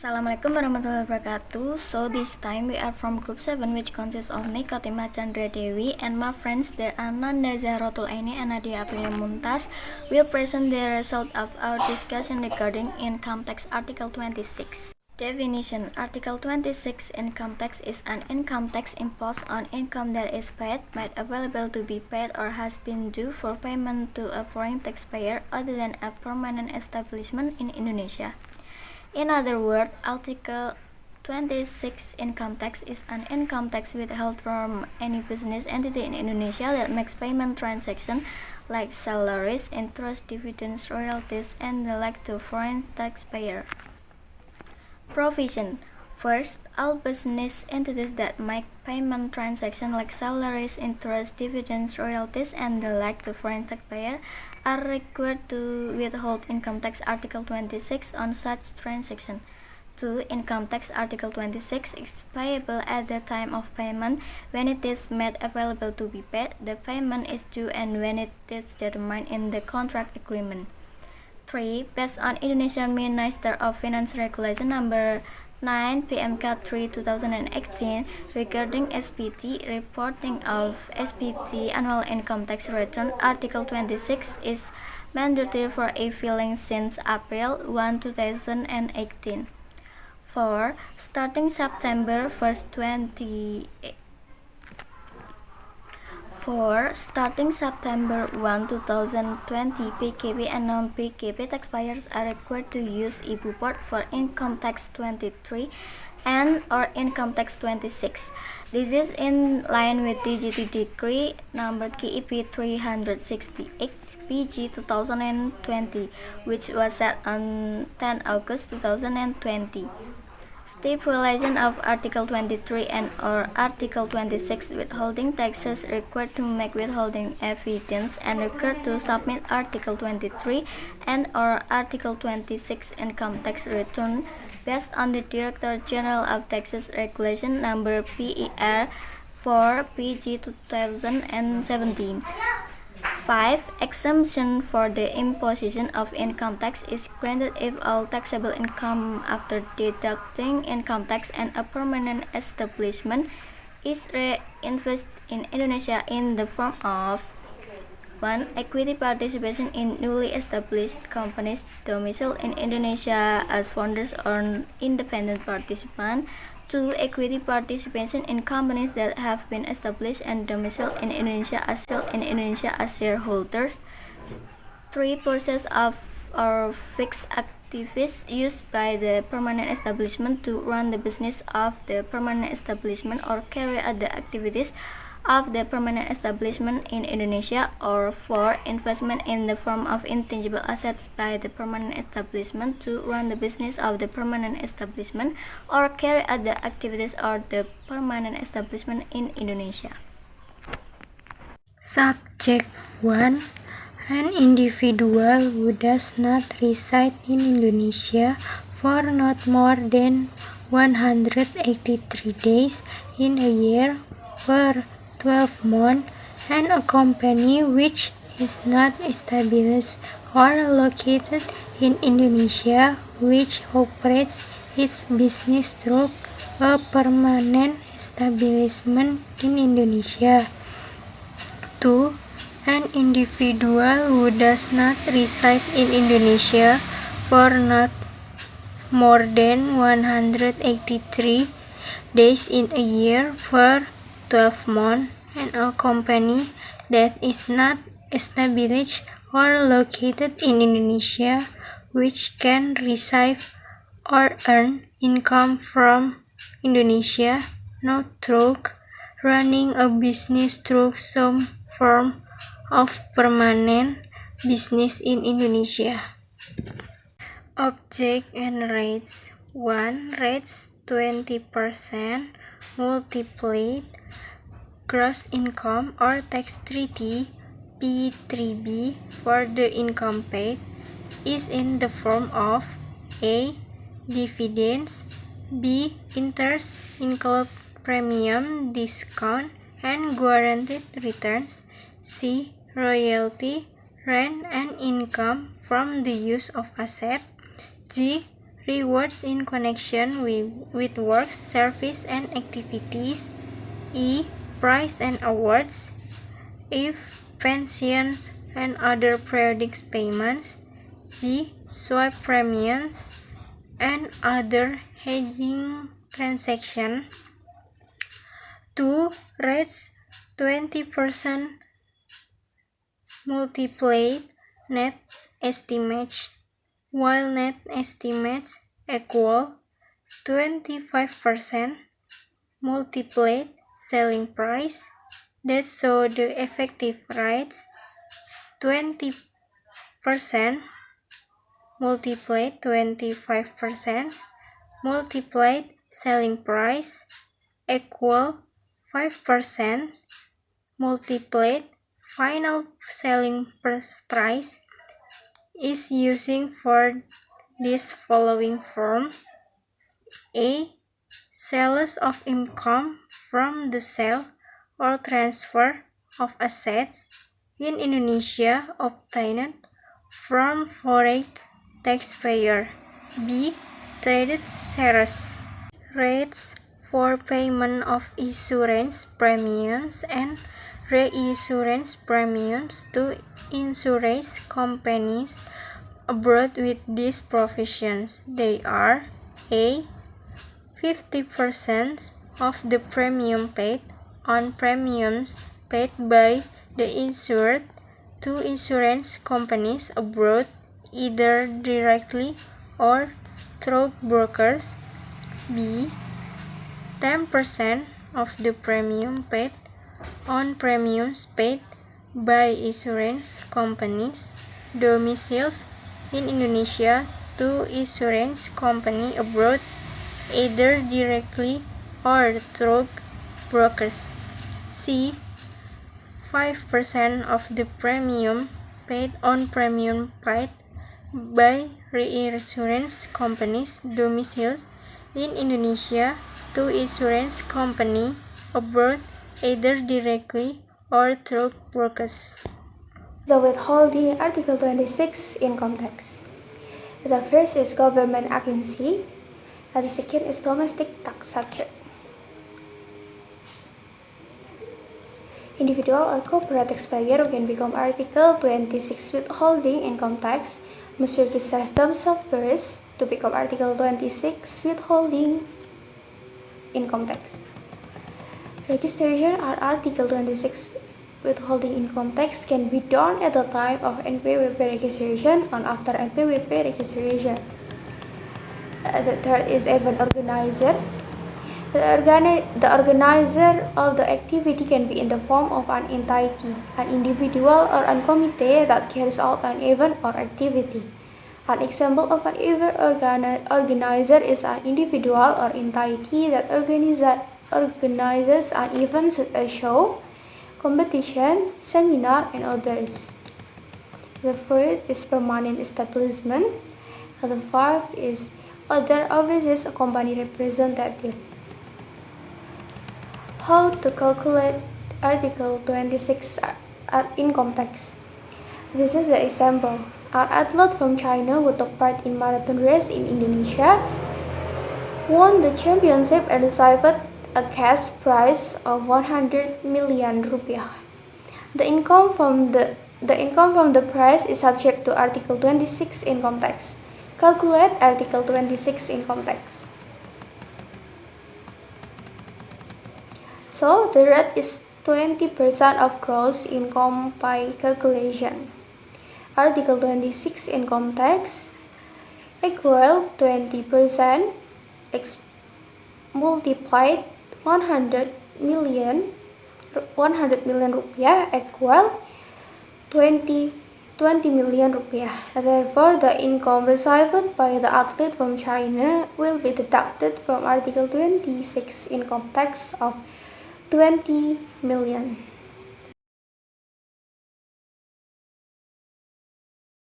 Assalamualaikum warahmatullahi wabarakatuh. So this time we are from group 7, which consists of Nikotima Chandra Dewi and my friends there are Nanda Zahrotul Aini and Nadia Aprilia Muntas will present the result of our discussion regarding income tax article 26. Definition: Article 26 income tax is an income tax imposed on income that is paid, made available to be paid, or has been due for payment to a foreign taxpayer other than a permanent establishment in Indonesia. In other words, Article 26 income tax is an income tax withheld from any business entity in Indonesia that makes payment transactions like salaries, interest, dividends, royalties, and the like to foreign taxpayer. Provision: First, all business entities that make payment transactions like salaries, interest, dividends, royalties, and the like to foreign taxpayer are required to withhold income tax Article 26 on such transaction. 2. Income tax Article 26 is payable at the time of payment when it is made available to be paid, the payment is due, and when it is determined in the contract agreement. 3. Based on Indonesian Minister of Finance Regulation Number 9 PMK 3 2018 regarding SPT, reporting of SPT annual income tax return, Article 26 is mandatory for e-filing since April 1, 2018. 4. Starting September 1st, 1, 2020, PKP and non-PKP taxpayers are required to use e-Buport for income tax 23 and or income tax 26. This is in line with DGT Decree number KEP 368 PG 2020, which was set on 10 August 2020. Stipulation of Article 23 and or Article 26 withholding taxes required to make withholding evidence and required to submit Article 23 and or Article 26 income tax return based on the Director General of Taxes Regulation number PER 4 PG 2017. 5. Exemption for the imposition of income tax is granted if all taxable income after deducting income tax and a permanent establishment is reinvested in Indonesia in the form of 1. Equity participation in newly established companies domiciled in Indonesia as founders or independent participants. 2. Equity participation in companies that have been established and domiciled in Indonesia as shareholders. 3. Purchase of or fixed activities used by the permanent establishment to run the business of the permanent establishment or carry out the activities of the permanent establishment in Indonesia. Or 4. Investment in the form of intangible assets by the permanent establishment to run the business of the permanent establishment or carry out the activities of the permanent establishment in Indonesia. Subject 1. An individual who does not reside in Indonesia for not more than 183 days in a year per 12 months, and a company which is not established or located in Indonesia which operates its business through a permanent establishment in Indonesia. 2. An individual who does not reside in Indonesia for not more than 183 days in a year per 12 months, and a company that is not established or located in Indonesia which can receive or earn income from Indonesia, not through running a business through some form of permanent business in Indonesia. Object and rates. 1. Rates 20% multiplied gross income or tax treaty P3B for the income paid is in the form of A. Dividends, B. Interest include premium, discount, and guaranteed returns, C. Royalty, rent, and income from the use of asset, G. rewards in connection with work, service, and activities. E. Prize and awards. F. Pensions and other periodic payments. G. Swap premiums and other hedging transactions. 2. Rates 20% multiplied net estimates, while net estimates equal 25% multiplied selling price. That so the effective rates 20% multiplied 25% multiplied selling price equal 5% multiplied final selling price is using for this following form. A. Sales of income from the sale or transfer of assets in Indonesia obtained from foreign taxpayer. B. Traded shares. Rates for payment of insurance premiums and reinsurance premiums to insurance companies abroad with these provisions. They are: A. 50% of the premium paid on premiums paid by the insured to insurance companies abroad, either directly or through brokers. B. 10% of the premium paid on premiums paid by insurance companies domiciled in Indonesia to insurance company abroad, either directly or through brokers. C. 5% of the premium paid on premium paid by reinsurance companies domiciled in Indonesia to insurance company abroad, either directly or through brokers. The withholding Article 26 income tax. The first is government agency, and the second is domestic tax subject. Individual or corporate taxpayer can become Article 26 withholding income tax. Must register themselves first to become Article 26 withholding income tax. Registration or Article 26 withholding income tax can be done at the time of NPWP registration and after NPWP registration. The third is event organizer. The organizer of the activity can be in the form of an entity, an individual, or a committee that carries out an event or activity. An example of an event organizer is an individual or entity that organizes an event such as show, competition, seminar, and others. The fourth is permanent establishment. And the fifth is other offices or company representative. How to calculate Article 26 income tax? This is the example. An athlete from China who took part in marathon race in Indonesia won the championship and received a cash prize of 100 million rupiah. The income from the prize is subject to Article 26 income tax. Calculate Article 26 income tax. So the rate is 20% of gross income by calculation. Article 26 income tax equal 20% multiplied 100 million rupiah equal 20 million rupiah. Therefore, the income received by the athlete from China will be deducted from Article 26 income tax of 20 million.